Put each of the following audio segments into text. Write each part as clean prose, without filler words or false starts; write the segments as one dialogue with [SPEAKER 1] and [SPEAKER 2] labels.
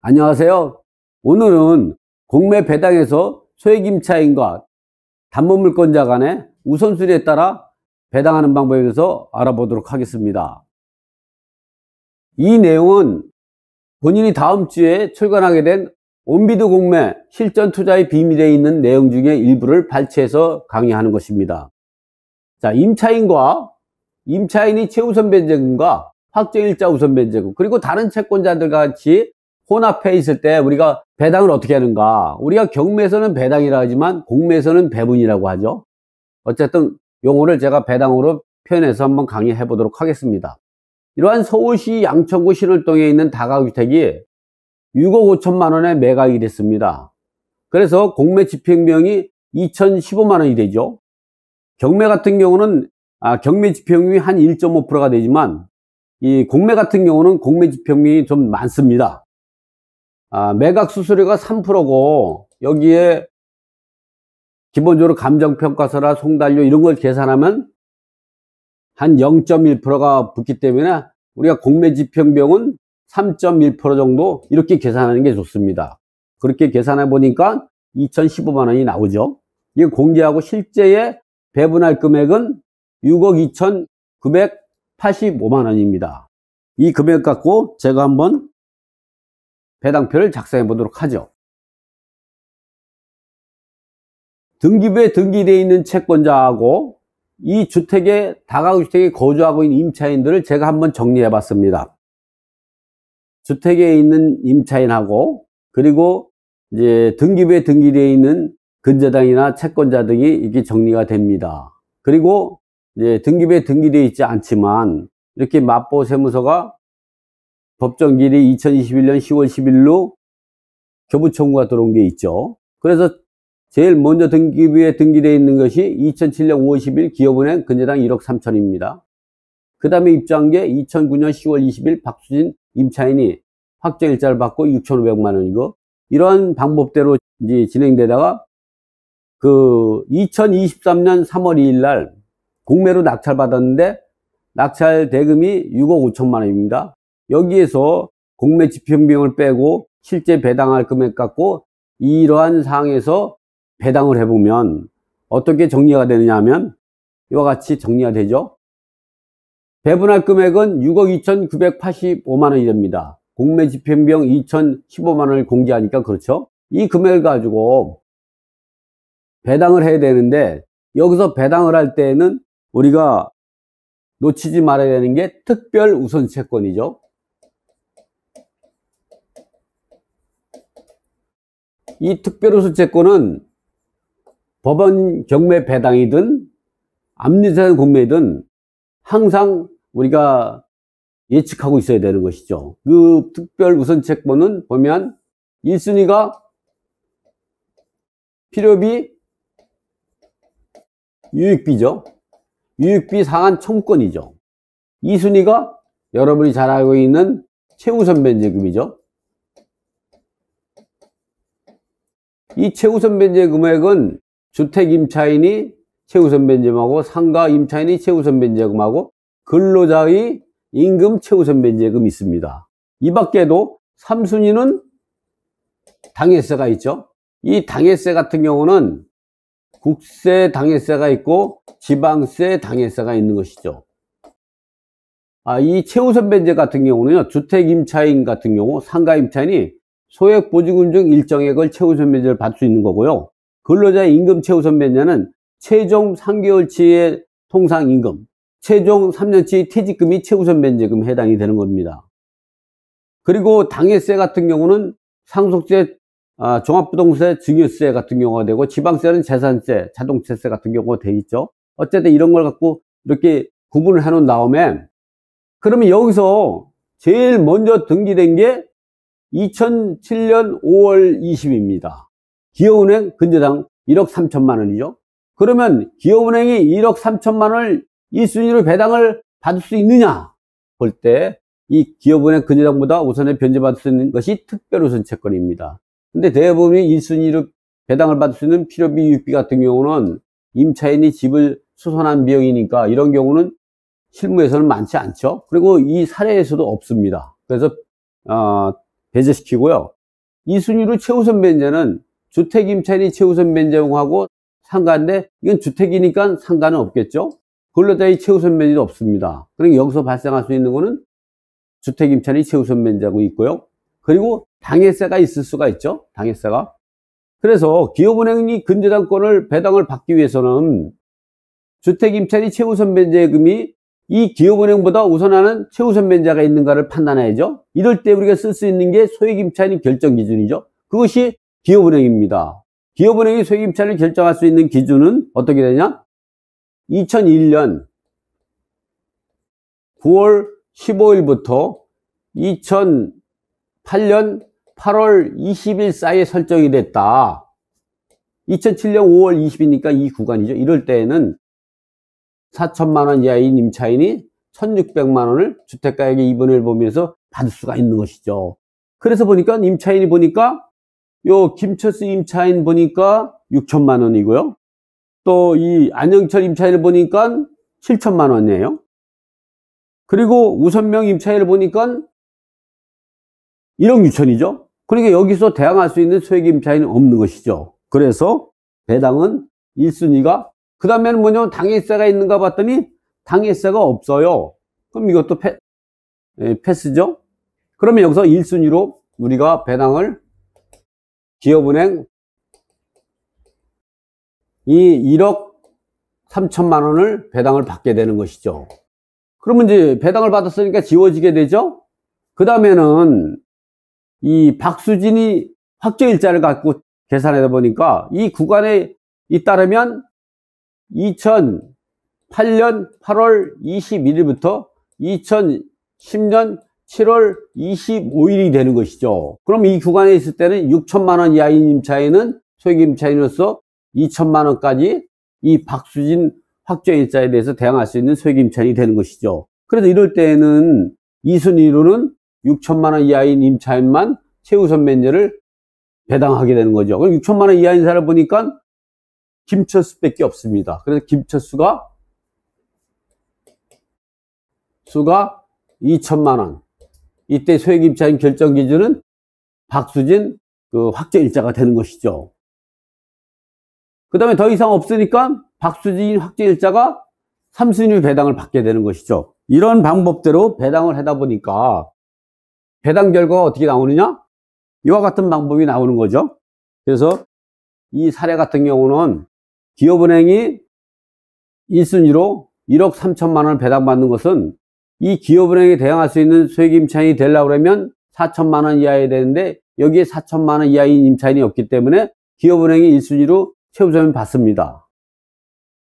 [SPEAKER 1] 안녕하세요. 오늘은 공매 배당에서 소액 임차인과 담보물권자 간의 우선순위에 따라 배당하는 방법에 대해서 알아보도록 하겠습니다. 이 내용은 본인이 다음 주에 출간하게 된 온비드 공매 실전 투자의 비밀에 있는 내용 중에 일부를 발췌해서 강의하는 것입니다. 자, 임차인이 최우선 변제금과 확정일자 우선 변제금, 그리고 다른 채권자들과 같이 혼합해 있을 때 우리가 배당을 어떻게 하는가? 우리가 경매에서는 배당이라 하지만 공매에서는 배분이라고 하죠. 어쨌든 용어를 제가 배당으로 표현해서 한번 강의해 보도록 하겠습니다. 이러한 서울시 양천구 신월동에 있는 다가구주택이 6억 5천만 원에 매각이 됐습니다. 그래서 공매 집행비용이 2,015만 원이 되죠. 경매 같은 경우는 경매 집행비용이 한 1.5%가 되지만 이 공매 같은 경우는 공매 집행비용이 좀 많습니다. 매각 수수료가 3%고 여기에 기본적으로 감정평가서나 송달료 이런 걸 계산하면 한 0.1%가 붙기 때문에 우리가 공매 집행비용은 3.1% 정도 이렇게 계산하는 게 좋습니다. 그렇게 계산해 보니까 2,015만 원이 나오죠. 이거 공제하고 실제의 배분할 금액은 6억 2,985만 원입니다. 이 금액 갖고 제가 한번 배당표를 작성해 보도록 하죠. 등기부에 등기되어 있는 채권자하고 이 다가구주택에 거주하고 있는 임차인들을 제가 한번 정리해 봤습니다. 주택에 있는 임차인하고 그리고 이제 등기부에 등기되어 있는 근저당이나 채권자 등이 이렇게 정리가 됩니다. 그리고 이제 등기부에 등기되어 있지 않지만 이렇게 마포세무서가 법정기일이 2021년 10월 10일로 교부 청구가 들어온 게 있죠. 그래서 제일 먼저 등기부에 등기되어 있는 것이 2007년 5월 10일 기업은행 근저당 1억 3천입니다. 그 다음에 입주한 게 2009년 10월 20일 박수진 임차인이 확정일자를 받고 6,500만 원이고, 이러한 방법대로 이제 진행되다가 2023년 3월 2일 날 공매로 낙찰받았는데 낙찰 대금이 6억 5천만 원입니다. 여기에서 공매 집행비용을 빼고 실제 배당할 금액 갖고 이러한 사항에서 배당을 해보면 어떻게 정리가 되느냐 하면 이와 같이 정리가 되죠. 배분할 금액은 6억 2,985만 원이 됩니다. 공매 집행비용 2,015만 원을 공제하니까 그렇죠. 이 금액을 가지고 배당을 해야 되는데 여기서 배당을 할 때에는 우리가 놓치지 말아야 되는 게 특별 우선 채권이죠. 이 특별 우선 채권은 법원 경매 배당이든 압류재산 공매든 항상 우리가 예측하고 있어야 되는 것이죠. 그 특별 우선 채권은 보면 1순위가 필요비, 유익비죠. 유익비 상한 청구권이죠. 2순위가 여러분이 잘 알고 있는 최우선 변제금이죠. 이 최우선 변제 금액은 주택 임차인이 최우선 변제금하고 상가 임차인이 최우선 변제금하고 근로자의 임금 최우선 변제금이 있습니다. 이 밖에도 3순위는 당해세가 있죠. 이 당해세 같은 경우는 국세 당해세가 있고 지방세 당해세가 있는 것이죠. 이 최우선 변제 같은 경우는요, 주택 임차인 같은 경우 상가 임차인이 소액 보증금 중 일정액을 최우선 변제를 받을 수 있는 거고요. 근로자의 임금 최우선 변제는 최종 3개월치의 통상임금, 최종 3년치 퇴직금이 최우선 변제금에 해당이 되는 겁니다. 그리고 당해세 같은 경우는 상속세, 종합부동산 증여세 같은 경우가 되고, 지방세는 재산세, 자동차세 같은 경우가 되어 있죠. 어쨌든 이런 걸 갖고 이렇게 구분을 해놓은 다음에, 그러면 여기서 제일 먼저 등기된 게 2007년 5월 20일입니다. 기업은행 근저당 1억 3천만 원이죠. 그러면 기업은행이 1억 3천만 원을 1순위로 배당을 받을 수 있느냐 볼 때 이 기업은행 근저당보다 우선에 변제받을 수 있는 것이 특별우선 채권입니다. 근데 대부분이 1순위로 배당을 받을 수 있는 필요비, 유익비 같은 경우는 임차인이 집을 수선한 비용이니까 이런 경우는 실무에서는 많지 않죠. 그리고 이 사례에서도 없습니다. 그래서 배제시키고요. 이 순위로 최우선 변제는 주택 임차인이 최우선 변제하고 상가인데 이건 주택이니까 상가는 없겠죠. 근로자의 최우선 변제도 없습니다. 그러니까 여기서 발생할 수 있는 거는 주택 임차인이 최우선 변제하고 있고요. 그리고 당해세가 있을 수가 있죠. 당해세가. 그래서 기업은행이 근저당권을 배당을 받기 위해서는 주택 임차인이 최우선 변제금이 이 기업은행보다 우선하는 최우선 변제가 있는가를 판단해야죠. 이럴 때 우리가 쓸 수 있는 게 소액임차인 결정 기준이죠. 그것이 기업은행입니다. 기업은행이 소액임차인을 결정할 수 있는 기준은 어떻게 되냐? 2001년 9월 15일부터 2008년 8월 20일 사이에 설정이 됐다. 2007년 5월 20일이니까 이 구간이죠. 이럴 때에는 4천만 원 이하인 임차인이 1,600만 원을 주택가액의 2분의 1 범위에서 받을 수가 있는 것이죠. 그래서 보니까 임차인이 보니까 요 김철수 임차인 보니까 6천만 원이고요. 또 이 안영철 임차인을 보니까 7천만 원이에요. 그리고 우선명 임차인을 보니까 1억 6천이죠. 그러니까 여기서 대항할 수 있는 소액 임차인은 없는 것이죠. 그래서 배당은 1순위가 그 다음에는 뭐냐면 당해세가 있는가 봤더니 당해세가 없어요. 그럼 이것도 패스죠. 그러면 여기서 1순위로 우리가 배당을 기업은행 이 1억 3천만 원을 배당을 받게 되는 것이죠. 그러면 이제 배당을 받았으니까 지워지게 되죠. 그 다음에는 이 박수진이 확정일자를 갖고 계산하다 보니까 이 구간에 잇따르면 2008년 8월 21일부터 2010년 7월 25일이 되는 것이죠. 그럼 이 구간에 있을 때는 6천만 원 이하인 임차인은 소액 임차인으로서 2천만 원까지 이 박수진 확정일자에 대해서 대항할 수 있는 소액 임차인이 되는 것이죠. 그래서 이럴 때에는 2순위로는 6천만 원 이하인 임차인만 최우선 면제를 배당하게 되는 거죠. 그럼 6천만 원 이하인 사람을 보니까 김철수밖에 없습니다. 그래서 김철수가 2천만 원. 이때 소액 임차인 결정 기준은 박수진 확정일자가 되는 것이죠. 그 다음에 더 이상 없으니까 박수진 확정일자가 3순위 배당을 받게 되는 것이죠. 이런 방법대로 배당을 하다 보니까 배당 결과가 어떻게 나오느냐? 이와 같은 방법이 나오는 거죠. 그래서 이 사례 같은 경우는 기업은행이 1순위로 1억 3천만 원을 배당받는 것은 이 기업은행에 대항할 수 있는 소액 임차인이 되려고 그러면 4천만 원 이하여야 되는데 여기에 4천만 원 이하인 임차인이 없기 때문에 기업은행이 1순위로 최우선을 받습니다.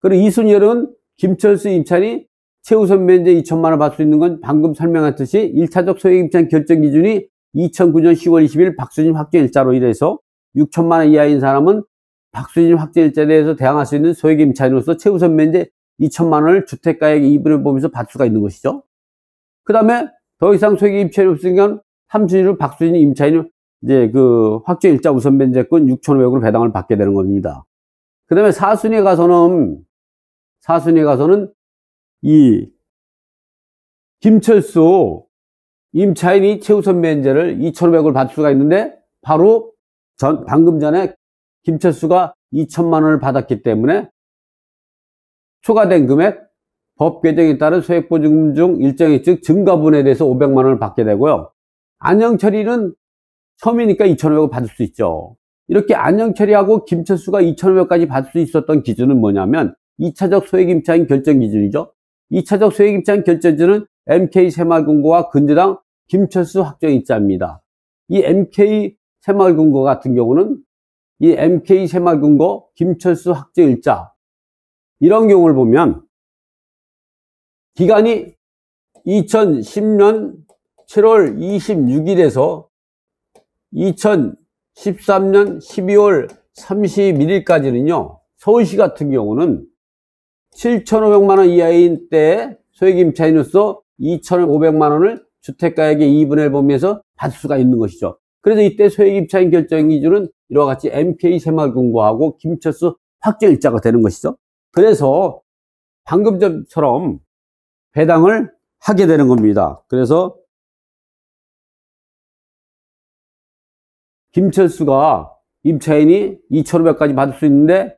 [SPEAKER 1] 그리고 2순위로는 김철수 임차인이 최우선 면제 2천만 원을 받을 수 있는 건 방금 설명했듯이 1차적 소액 임차인 결정 기준이 2009년 10월 20일 박수진 확정일자로 인해서 6천만 원 이하인 사람은 박수진 확정일자에 대해서 대항할 수 있는 소액 임차인으로서 최우선 면제 2천만 원을 주택가액의 2분의 1 보면서 받을 수가 있는 것이죠. 그 다음에 더 이상 소액 임차인이 없으니까 3순위로 박수진 임차인이 이제 확정일자 우선 면제권 6,500으로 배당을 받게 되는 겁니다. 그 다음에 4순위에 가서는 이 김철수 임차인이 최우선 면제를 2,500을 받을 수가 있는데 바로 방금 전에 김철수가 2천만 원을 받았기 때문에 초과된 금액 법 개정에 따른 소액보증금 중 일정액 즉 증가분에 대해서 500만 원을 받게 되고요. 안영철이는 처음이니까 2,500을 받을 수 있죠. 이렇게 안영철이하고 김철수가 2,500까지 받을 수 있었던 기준은 뭐냐면 2차적 소액임차인 결정 기준이죠. 2차적 소액임차인 결정 기준은 MK 새마을금고와 근저당 김철수 확정일자입니다. 이 MK 새마을금고 같은 경우는 이 MK 새마을금고 김철수 확정일자 이런 경우를 보면 기간이 2010년 7월 26일에서 2013년 12월 31일까지는요. 서울시 같은 경우는 7,500만 원 이하인 때 소액임차인으로서 2,500만 원을 주택가액의 2분의 1 범위에서 받을 수가 있는 것이죠. 그래서 이때 소액임차인 결정 기준은 이와 같이 MK 새마을금고하고 김철수 확정일자가 되는 것이죠. 그래서 방금 전처럼 배당을 하게 되는 겁니다. 그래서 김철수가 임차인이 2,500까지 받을 수 있는데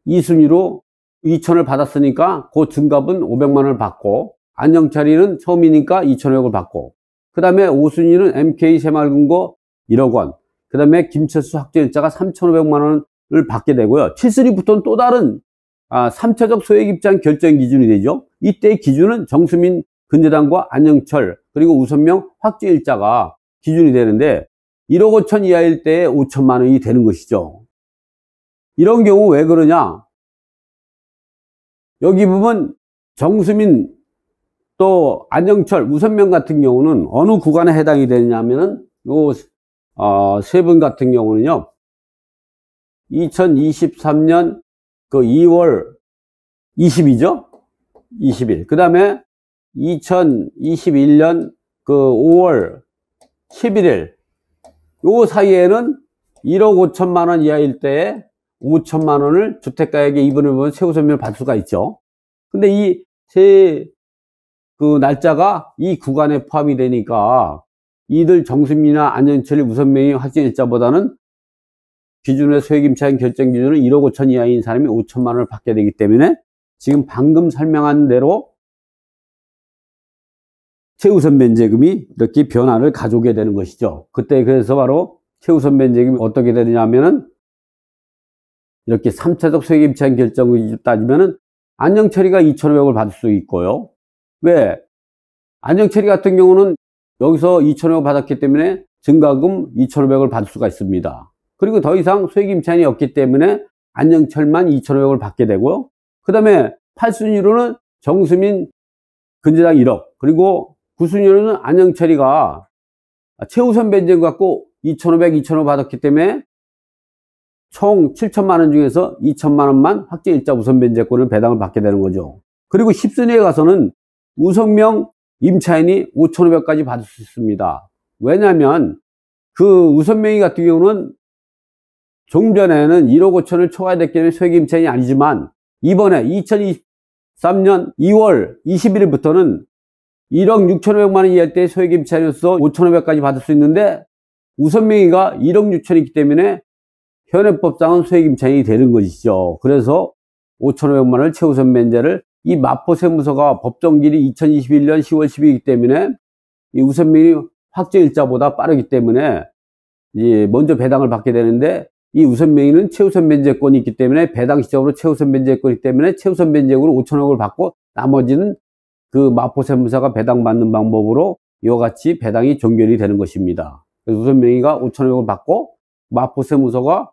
[SPEAKER 1] 2순위로 2,000을 받았으니까 그 증갑은 500만 원을 받고, 안영철이는 처음이니까 2,500을 받고, 그 다음에 5순위는 MK 새마을금고 1억 원, 그 다음에 김철수 확정일자가 3,500만 원을 받게 되고요. 7순위부터는 또 다른 3차적 소액입장 결정 기준이 되죠. 이때의 기준은 정수민 근저당과 안영철 그리고 우선명 확정일자가 기준이 되는데 1억 5천 이하일 때 5천만 원이 되는 것이죠. 이런 경우 왜 그러냐? 여기 보면 정수민 또 안영철, 우선명 같은 경우는 어느 구간에 해당이 되냐면은 요 세 분 같은 경우는요, 2023년 그 2월 20이죠? 20일. 그 다음에 2021년 그 5월 11일. 요 사이에는 1억 5천만 원 이하일 때에 5천만 원을 주택가액에 이번에 보면 세우선면을 받을 수가 있죠. 근데 이 세 그 날짜가 이 구간에 포함이 되니까 이들 정수민이나 안영철이 우선명의 확정일자보다는 기준의 소액임차인 결정 기준은 1억 5천 이하인 사람이 5천만 원을 받게 되기 때문에 지금 방금 설명한 대로 최우선 변제금이 이렇게 변화를 가져오게 되는 것이죠. 그때 그래서 바로 최우선 변제금이 어떻게 되느냐면은 이렇게 3차적 소액임차인 결정을 따지면은 안영철이가 2,500을 받을 수 있고요. 왜? 안영철이 같은 경우는 여기서 2,500을 받았기 때문에 증가금 2,500을 받을 수가 있습니다. 그리고 더 이상 소액임차인이 없기 때문에 안영철만 2,500을 받게 되고요. 그 다음에 8순위로는 정수민 근저당 1억, 그리고 9순위로는 안영철이가 최우선 변제금 갖고 2,500, 2,500 받았기 때문에 총 7천만 원 중에서 2천만 원만 확정일자 우선 변제권을 배당을 받게 되는 거죠. 그리고 10순위에 가서는 우선명 임차인이 5,500까지 받을 수 있습니다. 왜냐하면 그 우선명의 같은 경우는 좀 전에는 1억 5천을 초과했기 때문에 소액임차인이 아니지만 이번에 2023년 2월 21일부터는 1억 6,500만 원 이하일 때 소액임차인으로서 5,500까지 받을 수 있는데 우선명의가 1억 6천이기 때문에 현행법상은 소액임차인이 되는 것이죠. 그래서 5,500만 원을 최우선 면제를 이 마포세무서가 법정기일이 2021년 10월 10일이기 때문에 이 우선명의 확정일자보다 빠르기 때문에 이제 먼저 배당을 받게 되는데 이 우선명의는 최우선 면제권이 있기 때문에 배당 시점으로 최우선 면제권이기 때문에 최우선 면제액으로 5,000억을 받고 나머지는 그 마포세무서가 배당받는 방법으로 이와 같이 배당이 종결이 되는 것입니다. 그래서 우선명의가 5,000억을 받고 마포세무서가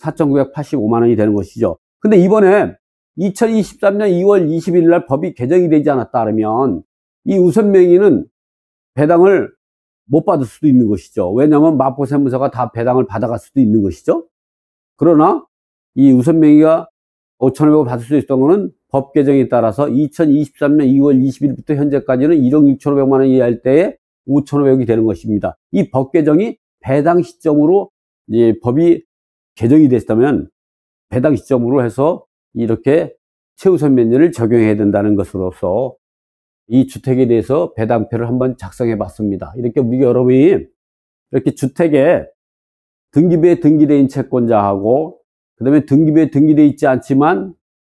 [SPEAKER 1] 4,985만 원이 되는 것이죠. 근데 이번에 2023년 2월 20일 날 법이 개정이 되지 않았다 하면 이 우선명의는 배당을 못 받을 수도 있는 것이죠. 왜냐하면 마포세무서가 다 배당을 받아갈 수도 있는 것이죠. 그러나 이 우선명의가 5,500을 받을 수 있었던 것은 법 개정에 따라서 2023년 2월 20일부터 현재까지는 1억 6,500만 원 이하일 때에 5,500이 되는 것입니다. 이 법 개정이 배당 시점으로 이제 법이 개정이 됐다면 배당 시점으로 해서 이렇게 최우선 면제를 적용해야 된다는 것으로서 이 주택에 대해서 배당표를 한번 작성해 봤습니다. 이렇게 우리 여러분이 이렇게 주택에 등기부에 등기되어 있는 채권자하고 그 다음에 등기부에 등기되어 있지 않지만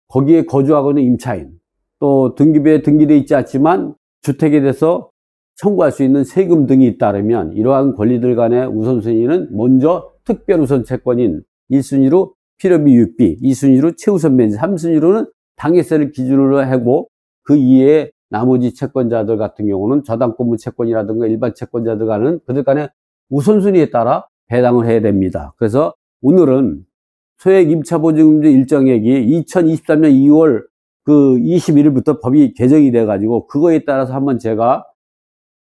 [SPEAKER 1] 거기에 거주하고 있는 임차인, 또 등기부에 등기되어 있지 않지만 주택에 대해서 청구할 수 있는 세금 등이 잇따르면 이러한 권리들 간의 우선순위는 먼저 특별우선 채권인 1순위로 필요비 유익비, 2순위로 최우선 면제, 3순위로는 당해세를 기준으로 하고 그 이외에 나머지 채권자들 같은 경우는 저당권분 채권이라든가 일반 채권자들 간은 그들 간의 우선순위에 따라 배당을 해야 됩니다. 그래서 오늘은 소액 임차보증금제 일정액이 2023년 2월 그 21일부터 법이 개정이 돼 가지고 그거에 따라서 한번 제가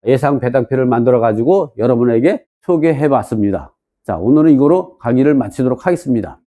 [SPEAKER 1] 예상 배당표를 만들어 가지고 여러분에게 소개해 봤습니다. 자, 오늘은 이거로 강의를 마치도록 하겠습니다.